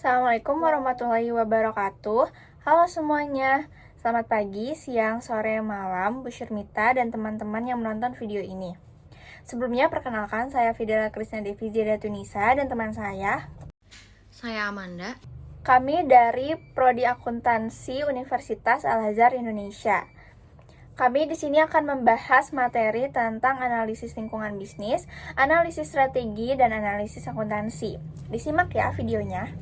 Assalamualaikum warahmatullahi wabarakatuh. Halo semuanya, selamat pagi, siang, sore, malam, Bu Syurmita dan teman-teman yang menonton video ini. Sebelumnya perkenalkan, saya Fidela Krisna Devi Tunisa dan teman saya Amanda. Kami dari Prodi Akuntansi Universitas Al-Azhar Indonesia. Kami di sini akan membahas materi tentang analisis lingkungan bisnis, analisis strategi, dan analisis akuntansi. Disimak ya videonya.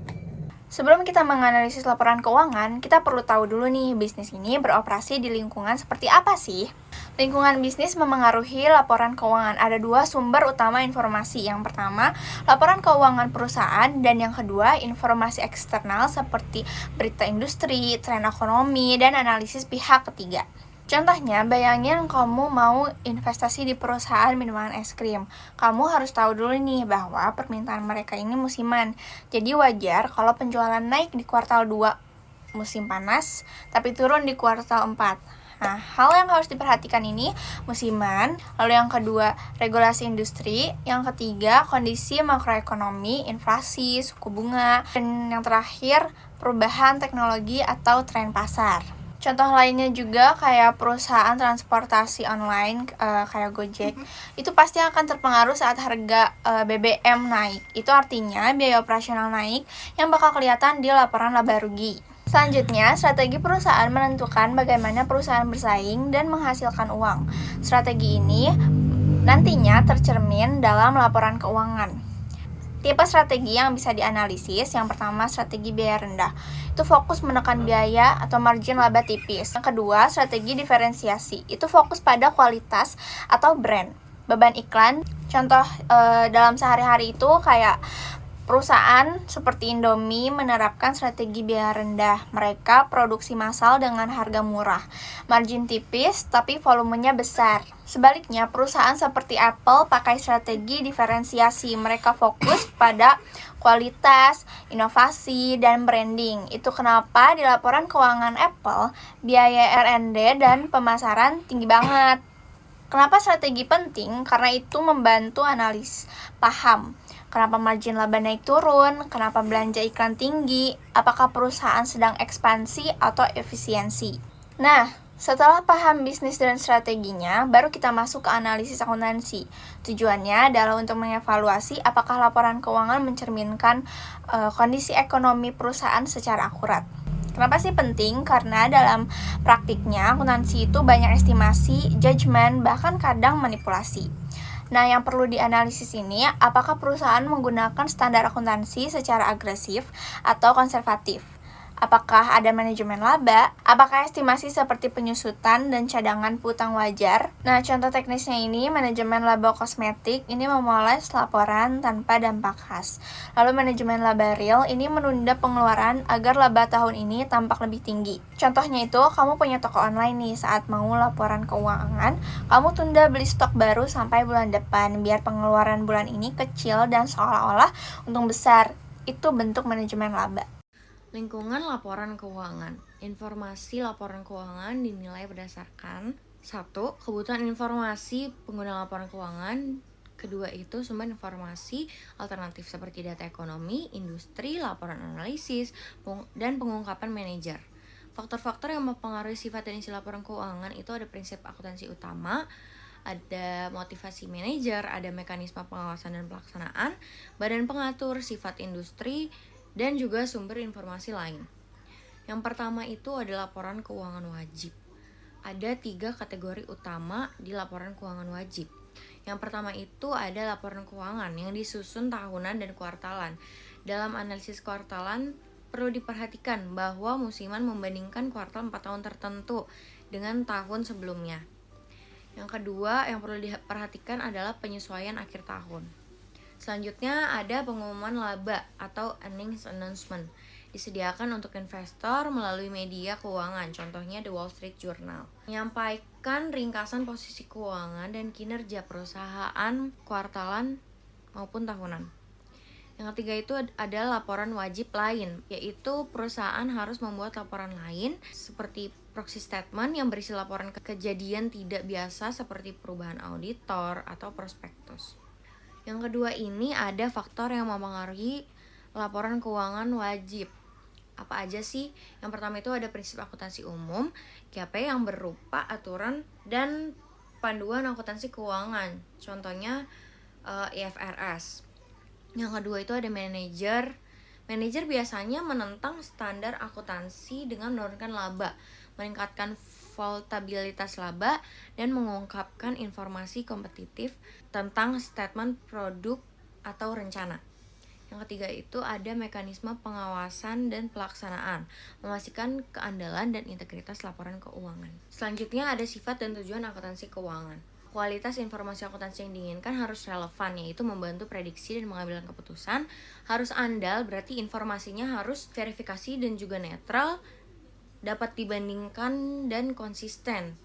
Sebelum kita menganalisis laporan keuangan, kita perlu tahu dulu nih, bisnis ini beroperasi di lingkungan seperti apa sih? Lingkungan bisnis memengaruhi laporan keuangan. Ada dua sumber utama informasi. Yang pertama, laporan keuangan perusahaan, dan yang kedua, informasi eksternal seperti berita industri, tren ekonomi, dan analisis pihak ketiga. Contohnya, bayangin kamu mau investasi di perusahaan minuman es krim. Kamu harus tahu dulu nih bahwa permintaan mereka ini musiman. Jadi wajar kalau penjualan naik di kuartal 2 musim panas, tapi turun di kuartal 4. Nah, hal yang harus diperhatikan ini musiman, lalu yang kedua regulasi industri, yang ketiga kondisi makroekonomi, inflasi, suku bunga, dan yang terakhir perubahan teknologi atau tren pasar. Contoh lainnya juga kayak perusahaan transportasi online kayak Gojek, itu pasti akan terpengaruh saat harga BBM naik. Itu artinya biaya operasional naik yang bakal kelihatan di laporan laba rugi. Selanjutnya, strategi perusahaan menentukan bagaimana perusahaan bersaing dan menghasilkan uang. Strategi ini nantinya tercermin dalam laporan keuangan. Tipe strategi yang bisa dianalisis, yang pertama strategi biaya rendah. Itu fokus menekan biaya atau margin laba tipis. Yang kedua, strategi diferensiasi. Itu fokus pada kualitas atau brand. Beban iklan, contoh dalam sehari-hari itu kayak perusahaan seperti Indomie menerapkan strategi biaya rendah. Mereka produksi massal dengan harga murah, margin tipis tapi volumenya besar. Sebaliknya, perusahaan seperti Apple pakai strategi diferensiasi. Mereka fokus pada kualitas, inovasi, dan branding. Itu kenapa di laporan keuangan Apple, biaya R&D dan pemasaran tinggi banget. Kenapa strategi penting? Karena itu membantu analis paham kenapa margin laba naik turun, kenapa belanja iklan tinggi, apakah perusahaan sedang ekspansi atau efisiensi. Nah, setelah paham bisnis dan strateginya, baru kita masuk ke analisis akuntansi. Tujuannya adalah untuk mengevaluasi apakah laporan keuangan mencerminkan kondisi ekonomi perusahaan secara akurat. Kenapa sih penting? Karena dalam praktiknya akuntansi itu banyak estimasi, judgement, bahkan kadang manipulasi. Nah, yang perlu dianalisis ini, apakah perusahaan menggunakan standar akuntansi secara agresif atau konservatif? Apakah ada manajemen laba? Apakah estimasi seperti penyusutan dan cadangan piutang wajar? Nah, contoh teknisnya ini, manajemen laba kosmetik ini memoles laporan tanpa dampak khas. Lalu manajemen laba real ini menunda pengeluaran agar laba tahun ini tampak lebih tinggi. Contohnya itu, kamu punya toko online nih, saat mau laporan keuangan, kamu tunda beli stok baru sampai bulan depan, biar pengeluaran bulan ini kecil dan seolah-olah untung besar. Itu bentuk manajemen laba. Lingkungan laporan keuangan. Informasi laporan keuangan dinilai berdasarkan 1. Kebutuhan informasi pengguna laporan keuangan. Kedua itu sumber informasi alternatif seperti data ekonomi, industri, laporan analisis, dan pengungkapan manajer. Faktor-faktor yang mempengaruhi sifat dan isi laporan keuangan itu ada prinsip akuntansi utama, ada motivasi manajer, ada mekanisme pengawasan dan pelaksanaan, badan pengatur, sifat industri, dan juga sumber informasi lain. Yang pertama itu adalah laporan keuangan wajib. Ada 3 kategori utama di laporan keuangan wajib. Yang pertama itu ada laporan keuangan yang disusun tahunan dan kuartalan. Dalam analisis kuartalan, perlu diperhatikan bahwa musiman membandingkan kuartal 4 tahun tertentu dengan tahun sebelumnya. Yang kedua yang perlu diperhatikan adalah penyesuaian akhir tahun. Selanjutnya ada pengumuman laba atau earnings announcement. Disediakan untuk investor melalui media keuangan, contohnya The Wall Street Journal. Menyampaikan ringkasan posisi keuangan dan kinerja perusahaan kuartalan maupun tahunan. Yang ketiga itu ada laporan wajib lain, yaitu perusahaan harus membuat laporan lain seperti proxy statement yang berisi laporan kejadian tidak biasa seperti perubahan auditor atau prospektus. Yang kedua ini ada faktor yang mempengaruhi laporan keuangan wajib. Apa aja sih? Yang pertama itu ada prinsip akuntansi umum, KP yang berupa aturan dan panduan akuntansi keuangan. Contohnya IFRS. Yang kedua itu ada manajer. Manajer biasanya menentang standar akuntansi dengan menurunkan laba, meningkatkan volatilitas laba, dan mengungkapkan informasi kompetitif tentang statement produk atau rencana. Yang ketiga itu ada mekanisme pengawasan dan pelaksanaan, memastikan keandalan dan integritas laporan keuangan. Selanjutnya ada sifat dan tujuan akuntansi keuangan. Kualitas informasi akuntansi yang diinginkan harus relevan, yaitu membantu prediksi dan mengambil keputusan. Harus andal, berarti informasinya harus verifikasi dan juga netral, dapat dibandingkan dan konsisten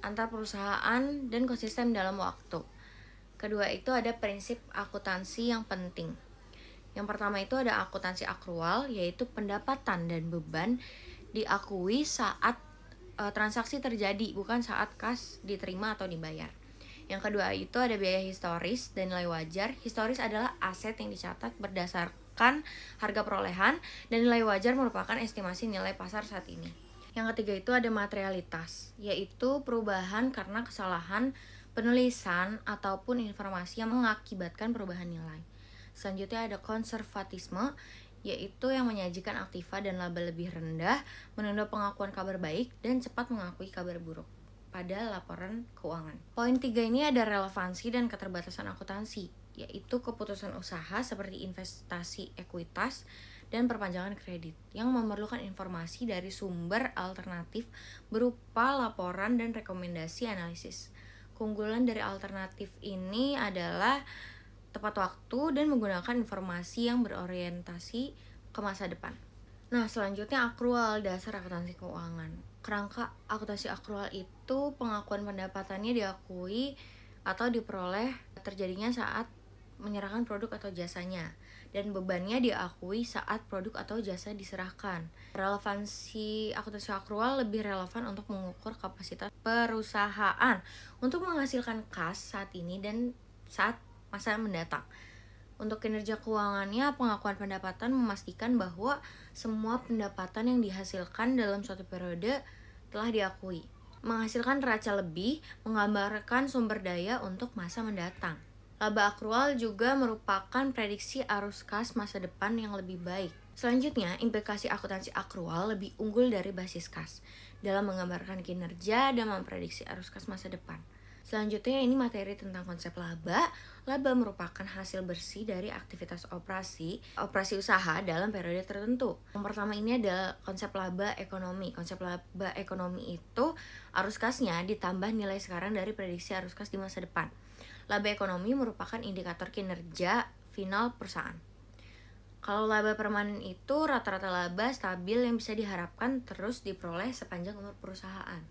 antar perusahaan dan konsisten dalam waktu. Kedua itu ada prinsip akuntansi yang penting. Yang pertama itu ada akuntansi akrual, yaitu pendapatan dan beban diakui saat transaksi terjadi, bukan saat kas diterima atau dibayar. Yang kedua itu ada biaya historis dan nilai wajar. Historis adalah aset yang dicatat berdasarkan harga perolehan, dan nilai wajar merupakan estimasi nilai pasar saat ini. Yang ketiga itu ada materialitas, yaitu perubahan karena kesalahan penulisan ataupun informasi yang mengakibatkan perubahan nilai. Selanjutnya ada konservatisme, yaitu yang menyajikan aktiva dan laba lebih rendah, menunda pengakuan kabar baik, dan cepat mengakui kabar buruk pada laporan keuangan. Poin 3 ini ada relevansi dan keterbatasan akuntansi, yaitu keputusan usaha seperti investasi ekuitas dan perpanjangan kredit yang memerlukan informasi dari sumber alternatif berupa laporan dan rekomendasi analisis. Keunggulan dari alternatif ini adalah tepat waktu dan menggunakan informasi yang berorientasi ke masa depan. Nah, selanjutnya akrual, dasar akuntansi keuangan. Kerangka akuntansi akrual itu pengakuan pendapatannya diakui atau diperoleh terjadinya saat menyerahkan produk atau jasanya, dan bebannya diakui saat produk atau jasa diserahkan. Relevansi akuntansi akrual lebih relevan untuk mengukur kapasitas perusahaan untuk menghasilkan kas saat ini dan saat masa mendatang. Untuk kinerja keuangannya, pengakuan pendapatan memastikan bahwa semua pendapatan yang dihasilkan dalam suatu periode telah diakui. Menghasilkan neraca lebih, menggambarkan sumber daya untuk masa mendatang. Laba akrual juga merupakan prediksi arus kas masa depan yang lebih baik. Selanjutnya, implikasi akuntansi akrual lebih unggul dari basis kas dalam menggambarkan kinerja dan memprediksi arus kas masa depan. Selanjutnya ini materi tentang konsep laba. Laba merupakan hasil bersih dari aktivitas operasi usaha dalam periode tertentu. Yang pertama ini adalah konsep laba ekonomi. Konsep laba ekonomi itu arus kasnya ditambah nilai sekarang dari prediksi arus kas di masa depan. Laba ekonomi merupakan indikator kinerja final perusahaan. Kalau laba permanen itu rata-rata laba stabil yang bisa diharapkan terus diperoleh sepanjang umur perusahaan.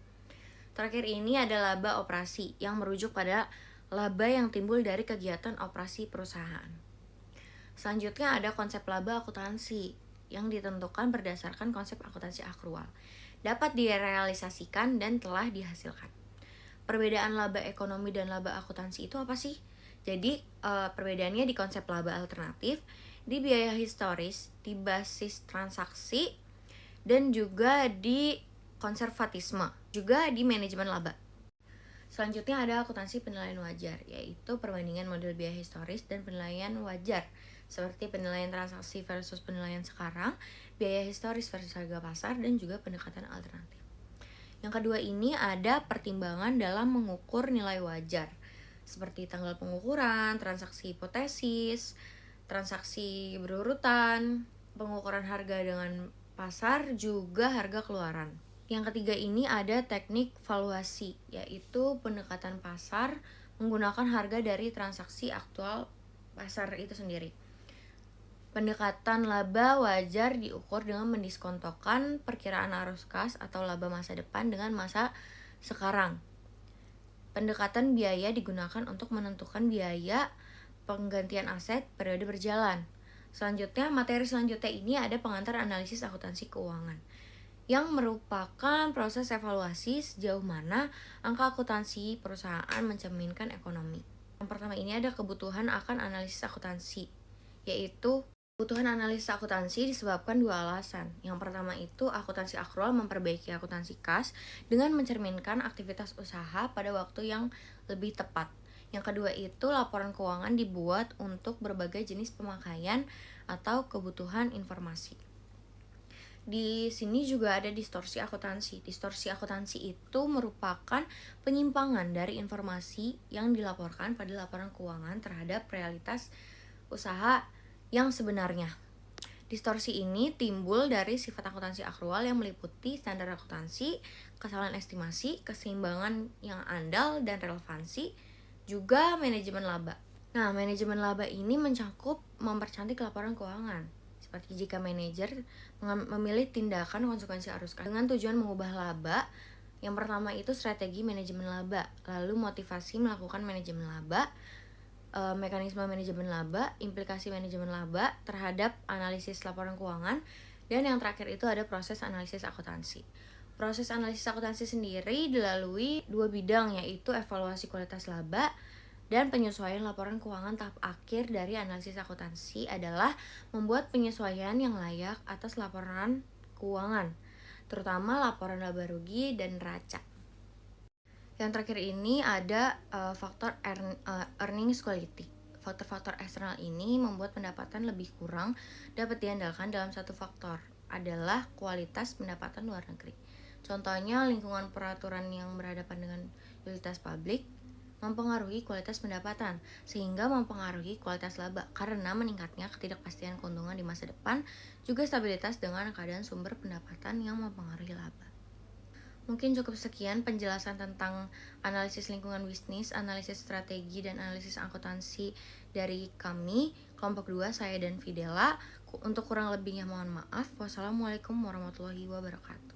Terakhir ini ada laba operasi yang merujuk pada laba yang timbul dari kegiatan operasi perusahaan. Selanjutnya ada konsep laba akuntansi yang ditentukan berdasarkan konsep akuntansi akrual. Dapat direalisasikan dan telah dihasilkan. Perbedaan laba ekonomi dan laba akuntansi itu apa sih? Jadi perbedaannya di konsep laba alternatif, di biaya historis, di basis transaksi, dan juga di konservatisme, juga di manajemen laba. Selanjutnya ada akuntansi penilaian wajar, yaitu perbandingan model biaya historis dan penilaian wajar, seperti penilaian transaksi versus penilaian sekarang, biaya historis versus harga pasar, dan juga pendekatan alternatif. Yang kedua ini ada pertimbangan dalam mengukur nilai wajar, seperti tanggal pengukuran, transaksi hipotesis, transaksi berurutan, pengukuran harga dengan pasar, juga harga keluaran. Yang ketiga ini ada teknik valuasi, yaitu pendekatan pasar menggunakan harga dari transaksi aktual pasar itu sendiri. Pendekatan laba wajar diukur dengan mendiskontokan perkiraan arus kas atau laba masa depan dengan masa sekarang. Pendekatan biaya digunakan untuk menentukan biaya penggantian aset periode berjalan. Selanjutnya, materi selanjutnya ini ada pengantar analisis akuntansi keuangan, yang merupakan proses evaluasi sejauh mana angka akuntansi perusahaan mencerminkan ekonomi. Yang pertama ini ada kebutuhan akan analisis akuntansi, yaitu Kebutuhan analisis akuntansi disebabkan dua alasan. Yang pertama itu akuntansi akrual memperbaiki akuntansi kas dengan mencerminkan aktivitas usaha pada waktu yang lebih tepat. Yang kedua itu laporan keuangan dibuat untuk berbagai jenis pemakaian atau kebutuhan informasi. Di sini juga ada distorsi akuntansi. Distorsi akuntansi itu merupakan penyimpangan dari informasi yang dilaporkan pada laporan keuangan terhadap realitas usaha yang sebenarnya. Distorsi ini timbul dari sifat akuntansi akrual yang meliputi standar akuntansi, kesalahan estimasi, keseimbangan yang andal dan relevansi, juga manajemen laba. Nah, manajemen laba ini mencakup mempercantik laporan keuangan. Seperti jika manajer memilih tindakan konsekuensi arus kas dengan tujuan mengubah laba. Yang pertama itu strategi manajemen laba, lalu motivasi melakukan manajemen laba, mekanisme manajemen laba, implikasi manajemen laba terhadap analisis laporan keuangan, dan yang terakhir itu ada proses analisis akuntansi. Proses analisis akuntansi sendiri dilalui dua bidang, yaitu evaluasi kualitas laba dan penyesuaian laporan keuangan. Tahap akhir dari analisis akuntansi adalah membuat penyesuaian yang layak atas laporan keuangan, terutama laporan laba rugi dan neraca. Yang terakhir ini ada faktor earnings quality. Faktor-faktor eksternal ini membuat pendapatan lebih kurang dapat diandalkan dalam satu faktor adalah kualitas pendapatan luar negeri. Contohnya lingkungan peraturan yang berhadapan dengan utilitas publik mempengaruhi kualitas pendapatan sehingga mempengaruhi kualitas laba karena meningkatnya ketidakpastian keuntungan di masa depan, juga stabilitas dengan keadaan sumber pendapatan yang mempengaruhi laba. Mungkin cukup sekian penjelasan tentang analisis lingkungan bisnis, analisis strategi, dan analisis akuntansi dari kami, kelompok 2, saya dan Fidela. Untuk kurang lebihnya mohon maaf. Wassalamualaikum warahmatullahi wabarakatuh.